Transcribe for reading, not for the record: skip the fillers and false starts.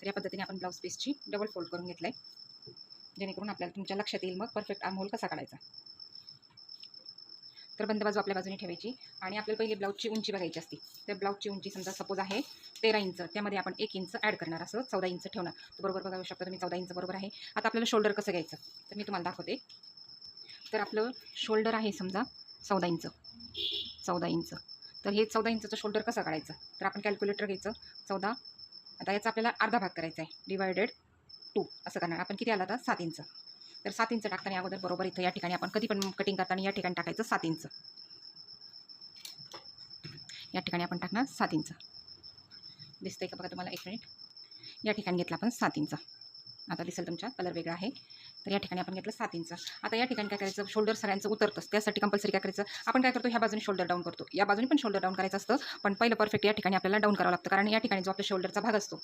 तर या पद्धतीने आपण ब्लाऊज पीसची डबल फोल्ड करून घेतलं आहे, जेणेकरून आपल्याला तुमच्या लक्षात येईल मग परफेक्ट आर्महोल कसा काढायचा. तर बंद बाजू आपल्या बाजूने ठेवायची आणि आपल्याला पहिले ब्लाऊजची उंची बघायची असते. तर ब्लाऊजची उंची समजा सपोज आहे 13 इंच, त्यामध्ये आपण 1 इंच ॲड करणार, असं 14 इंच ठेवणार. तर बरोबर बघू शकता तुम्ही 14 इंच बरोबर आहे. आता आपल्याला शोल्डर कसं घ्यायचं तर मी तुम्हाला दाखवते. तर आपलं शोल्डर आहे समजा 14 इंच, 14 इंच. तर हे 14 इंचचं शोल्डर कसं काढायचं तर आपण कॅल्क्युलेटर घ्यायचं. 14, आता याचा आपल्याला अर्धा भाग करायचा आहे, डिवायडेड 2 असं करणार. आपण किती आला आता 7 इंच. तर 7 इंच टाकताना अगोदर बरोबर इथं या ठिकाणी आपण कधी पण कटिंग करताना या ठिकाणी टाकायचं 7 इंच. या ठिकाणी आपण टाकणार 7 इंच. दिसतंय का बघा तुम्हाला, 1 मिनिट. या ठिकाणी घेतला आपण 7 इंच. आता दिसेल तुमच्या कलर वेगळा आहे. तर या ठिकाणी आपण घेतलं 7 इंच. आता या ठिकाणी काय करायचं, शोल्डर सगळ्यांचं उतरतंच, त्यासाठी कंपल्सरी काय करायचं, आपण काय करतो ह्या बाजूने शोल्डर डाऊन करतो, या बाजूने पण शोल्डर डाऊन करायचं असतं, पण पहिलं परफेक्ट या ठिकाणी आपल्याला डाऊन करावं लागतं, कारण या ठिकाणी जो आपल्या शोल्डरचा भाग असतो